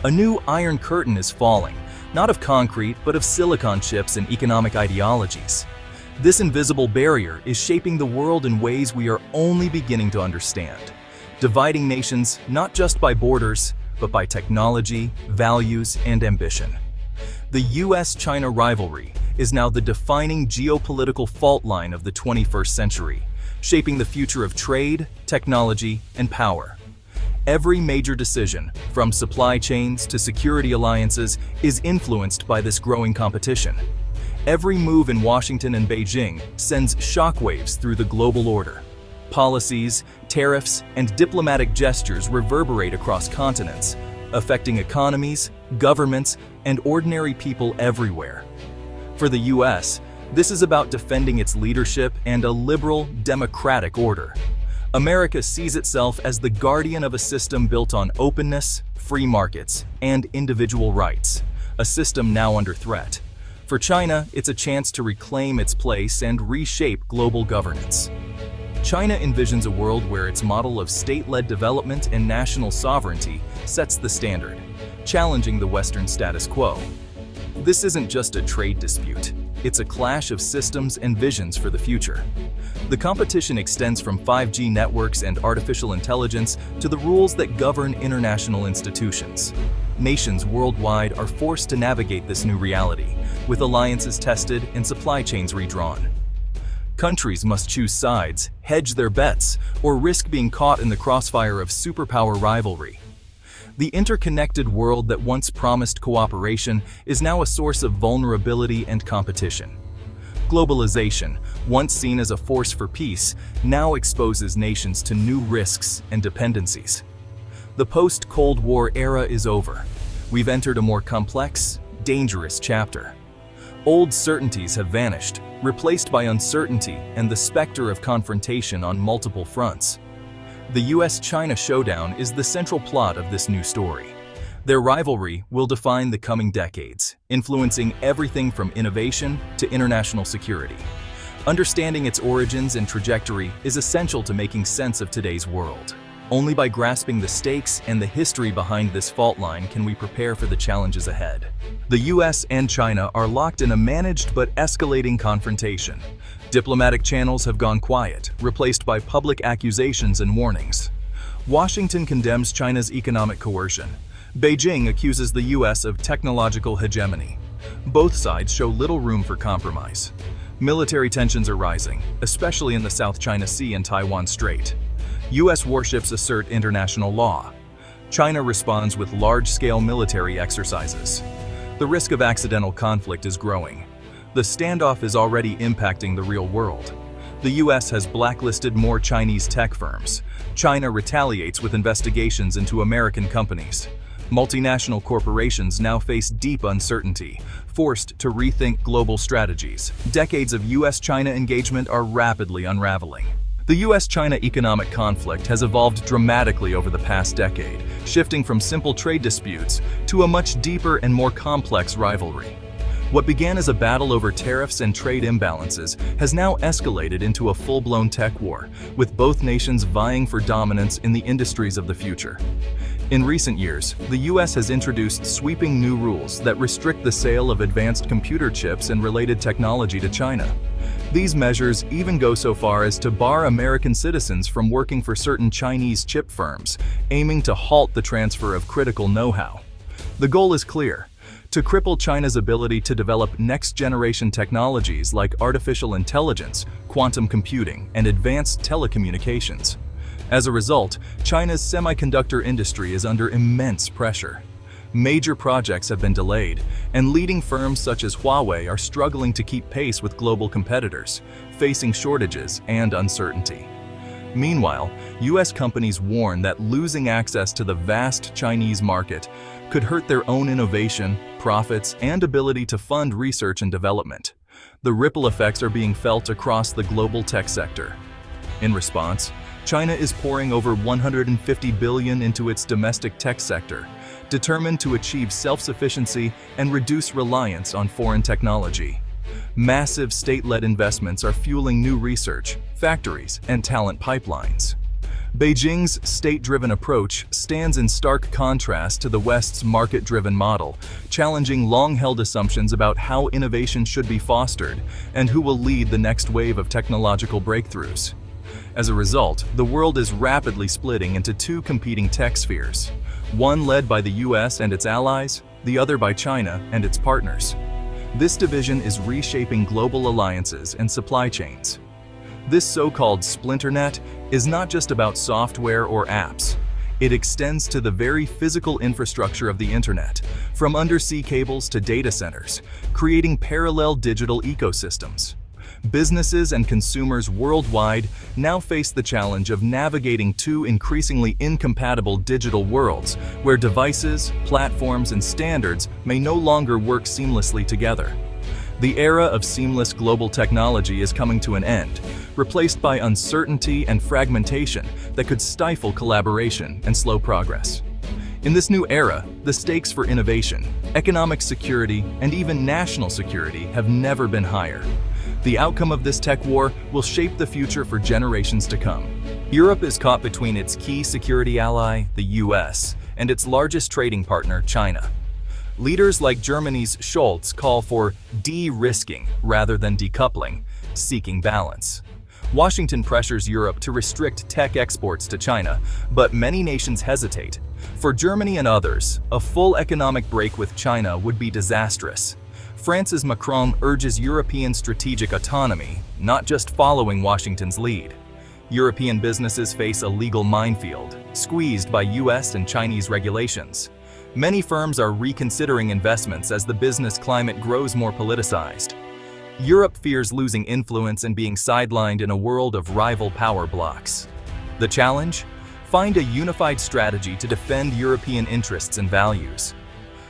A new Iron Curtain is falling, not of concrete, but of silicon chips and economic ideologies. This invisible barrier is shaping the world in ways we are only beginning to understand, dividing nations not just by borders, but by technology, values, and ambition. The US-China rivalry is now the defining geopolitical fault line of the 21st century, shaping the future of trade, technology, and power. Every major decision, from supply chains to security alliances, is influenced by this growing competition. Every move in Washington and Beijing sends shockwaves through the global order. Policies, tariffs, and diplomatic gestures reverberate across continents, affecting economies, governments, and ordinary people everywhere. For the US, this is about defending its leadership and a liberal, democratic order. America sees itself as the guardian of a system built on openness, free markets, and individual rights, a system now under threat. For China, it's a chance to reclaim its place and reshape global governance. China envisions a world where its model of state-led development and national sovereignty sets the standard, challenging the Western status quo. This isn't just a trade dispute, it's a clash of systems and visions for the future. The competition extends from 5G networks and artificial intelligence to the rules that govern international institutions. Nations worldwide are forced to navigate this new reality, with alliances tested and supply chains redrawn. Countries must choose sides, hedge their bets, or risk being caught in the crossfire of superpower rivalry. The interconnected world that once promised cooperation is now a source of vulnerability and competition. Globalization, once seen as a force for peace, now exposes nations to new risks and dependencies. The post-Cold War era is over. We've entered a more complex, dangerous chapter. Old certainties have vanished, replaced by uncertainty and the specter of confrontation on multiple fronts. The US-China showdown is the central plot of this new story. Their rivalry will define the coming decades, influencing everything from innovation to international security. Understanding its origins and trajectory is essential to making sense of today's world. Only by grasping the stakes and the history behind this fault line can we prepare for the challenges ahead. The US and China are locked in a managed but escalating confrontation. Diplomatic channels have gone quiet, replaced by public accusations and warnings. Washington condemns China's economic coercion. Beijing accuses the US of technological hegemony. Both sides show little room for compromise. Military tensions are rising, especially in the South China Sea and Taiwan Strait. US warships assert international law. China responds with large-scale military exercises. The risk of accidental conflict is growing. The standoff is already impacting the real world. The US has blacklisted more Chinese tech firms. China retaliates with investigations into American companies. Multinational corporations now face deep uncertainty, forced to rethink global strategies. Decades of US-China engagement are rapidly unraveling. The US-China economic conflict has evolved dramatically over the past decade, shifting from simple trade disputes to a much deeper and more complex rivalry. What began as a battle over tariffs and trade imbalances has now escalated into a full-blown tech war, with both nations vying for dominance in the industries of the future. In recent years, the US has introduced sweeping new rules that restrict the sale of advanced computer chips and related technology to China. These measures even go so far as to bar American citizens from working for certain Chinese chip firms, aiming to halt the transfer of critical know-how. The goal is clear: to cripple China's ability to develop next-generation technologies like artificial intelligence, quantum computing, and advanced telecommunications. As a result, China's semiconductor industry is under immense pressure. Major projects have been delayed, and leading firms such as Huawei are struggling to keep pace with global competitors, facing shortages and uncertainty. Meanwhile, US companies warn that losing access to the vast Chinese market could hurt their own innovation, profits, and ability to fund research and development. The ripple effects are being felt across the global tech sector. In response, China is pouring over $150 billion into its domestic tech sector, determined to achieve self-sufficiency and reduce reliance on foreign technology. Massive state-led investments are fueling new research, factories, and talent pipelines. Beijing's state-driven approach stands in stark contrast to the West's market-driven model, challenging long-held assumptions about how innovation should be fostered and who will lead the next wave of technological breakthroughs. As a result, the world is rapidly splitting into two competing tech spheres, one led by the US and its allies, the other by China and its partners. This division is reshaping global alliances and supply chains. This so-called splinternet is not just about software or apps. It extends to the very physical infrastructure of the internet, from undersea cables to data centers, creating parallel digital ecosystems. Businesses and consumers worldwide now face the challenge of navigating two increasingly incompatible digital worlds where devices, platforms, and standards may no longer work seamlessly together. The era of seamless global technology is coming to an end, replaced by uncertainty and fragmentation that could stifle collaboration and slow progress. In this new era, the stakes for innovation, economic security, and even national security have never been higher. The outcome of this tech war will shape the future for generations to come. Europe is caught between its key security ally, the US, and its largest trading partner, China. Leaders like Germany's Scholz call for de-risking rather than decoupling, seeking balance. Washington pressures Europe to restrict tech exports to China, but many nations hesitate. For Germany and others, a full economic break with China would be disastrous. France's Macron urges European strategic autonomy, not just following Washington's lead. European businesses face a legal minefield, squeezed by US and Chinese regulations. Many firms are reconsidering investments as the business climate grows more politicized. Europe fears losing influence and being sidelined in a world of rival power blocs. The challenge? Find a unified strategy to defend European interests and values.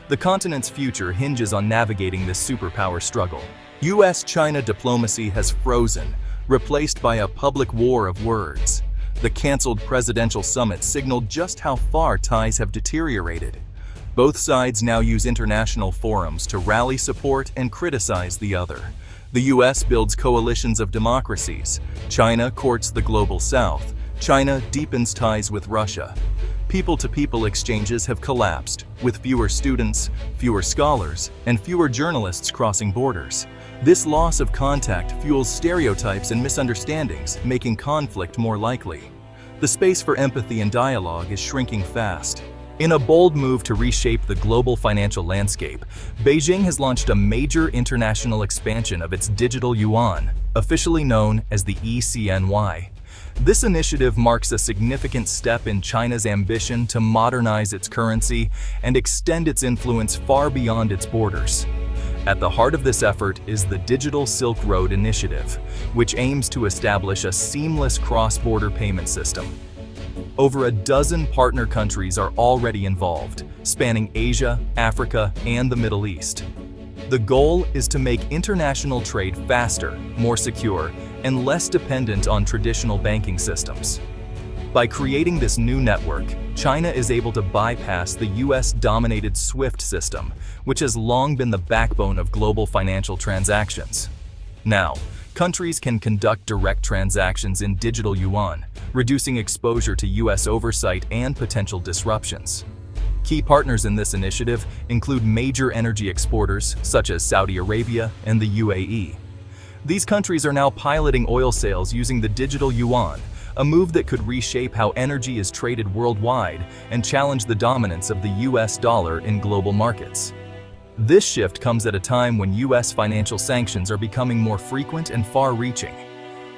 The continent's future hinges on navigating this superpower struggle. US-China diplomacy has frozen, replaced by a public war of words. The canceled presidential summit signaled just how far ties have deteriorated. Both sides now use international forums to rally support and criticize the other. The US builds coalitions of democracies. China courts the global south. China deepens ties with Russia. People-to-people exchanges have collapsed, with fewer students, fewer scholars, and fewer journalists crossing borders. This loss of contact fuels stereotypes and misunderstandings, making conflict more likely. The space for empathy and dialogue is shrinking fast. In a bold move to reshape the global financial landscape, Beijing has launched a major international expansion of its digital yuan, officially known as the ECNY. This initiative marks a significant step in China's ambition to modernize its currency and extend its influence far beyond its borders. At the heart of this effort is the Digital Silk Road Initiative, which aims to establish a seamless cross-border payment system. Over a dozen partner countries are already involved, spanning Asia, Africa, and the Middle East. The goal is to make international trade faster, more secure, and less dependent on traditional banking systems. By creating this new network, China is able to bypass the US-dominated SWIFT system, which has long been the backbone of global financial transactions. Now, countries can conduct direct transactions in digital yuan, reducing exposure to US oversight and potential disruptions. Key partners in this initiative include major energy exporters such as Saudi Arabia and the UAE. These countries are now piloting oil sales using the digital yuan, a move that could reshape how energy is traded worldwide and challenge the dominance of the US dollar in global markets. This shift comes at a time when US financial sanctions are becoming more frequent and far-reaching.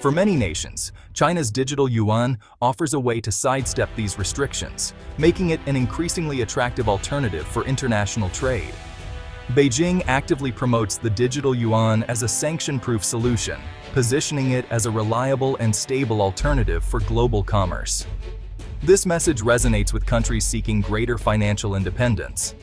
For many nations, China's digital yuan offers a way to sidestep these restrictions, making it an increasingly attractive alternative for international trade. Beijing actively promotes the digital yuan as a sanction-proof solution, positioning it as a reliable and stable alternative for global commerce. This message resonates with countries seeking greater financial independence.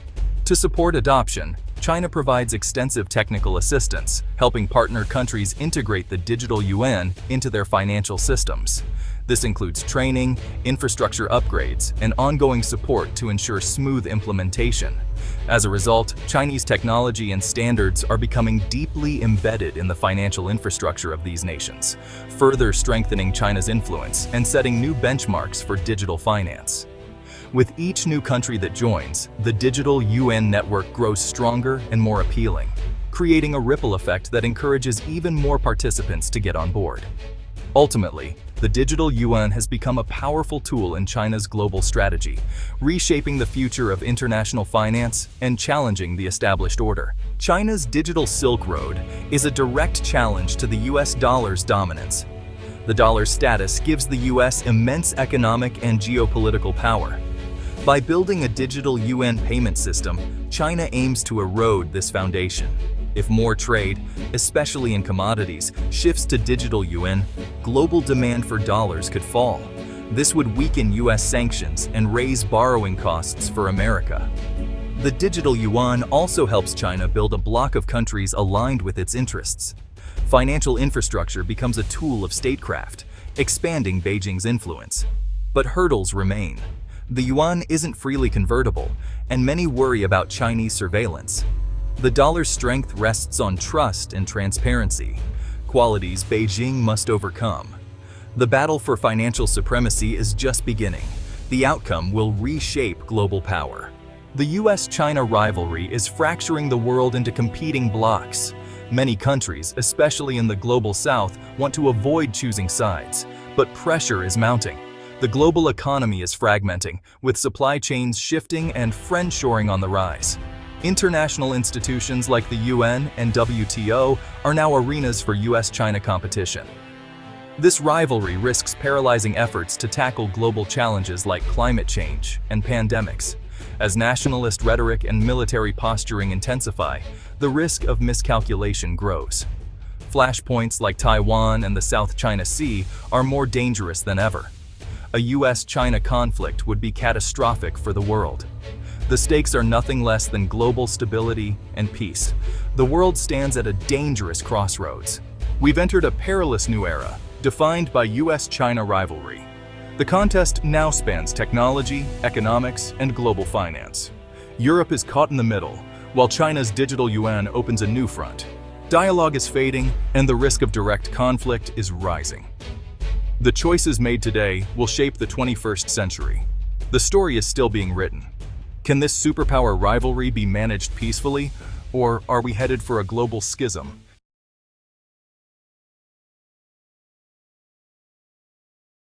To support adoption, China provides extensive technical assistance, helping partner countries integrate the digital yuan into their financial systems. This includes training, infrastructure upgrades, and ongoing support to ensure smooth implementation. As a result, Chinese technology and standards are becoming deeply embedded in the financial infrastructure of these nations, further strengthening China's influence and setting new benchmarks for digital finance. With each new country that joins, the digital Yuan network grows stronger and more appealing, creating a ripple effect that encourages even more participants to get on board. Ultimately, the digital yuan has become a powerful tool in China's global strategy, reshaping the future of international finance and challenging the established order. China's digital Silk Road is a direct challenge to the US dollar's dominance. The dollar's status gives the US immense economic and geopolitical power. By building a digital yuan payment system, China aims to erode this foundation. If more trade, especially in commodities, shifts to digital yuan, global demand for dollars could fall. This would weaken US sanctions and raise borrowing costs for America. The digital yuan also helps China build a bloc of countries aligned with its interests. Financial infrastructure becomes a tool of statecraft, expanding Beijing's influence. But hurdles remain. The yuan isn't freely convertible, and many worry about Chinese surveillance. The dollar's strength rests on trust and transparency, qualities Beijing must overcome. The battle for financial supremacy is just beginning. The outcome will reshape global power. The US-China rivalry is fracturing the world into competing blocs. Many countries, especially in the global south, want to avoid choosing sides, but pressure is mounting. The global economy is fragmenting, with supply chains shifting and friendshoring on the rise. International institutions like the UN and WTO are now arenas for US-China competition. This rivalry risks paralyzing efforts to tackle global challenges like climate change and pandemics. As nationalist rhetoric and military posturing intensify, the risk of miscalculation grows. Flashpoints like Taiwan and the South China Sea are more dangerous than ever. A US-China conflict would be catastrophic for the world. The stakes are nothing less than global stability and peace. The world stands at a dangerous crossroads. We've entered a perilous new era, defined by US-China rivalry. The contest now spans technology, economics, and global finance. Europe is caught in the middle, while China's digital yuan opens a new front. Dialogue is fading, and the risk of direct conflict is rising. The choices made today will shape the 21st century. The story is still being written. Can this superpower rivalry be managed peacefully, or are we headed for a global schism?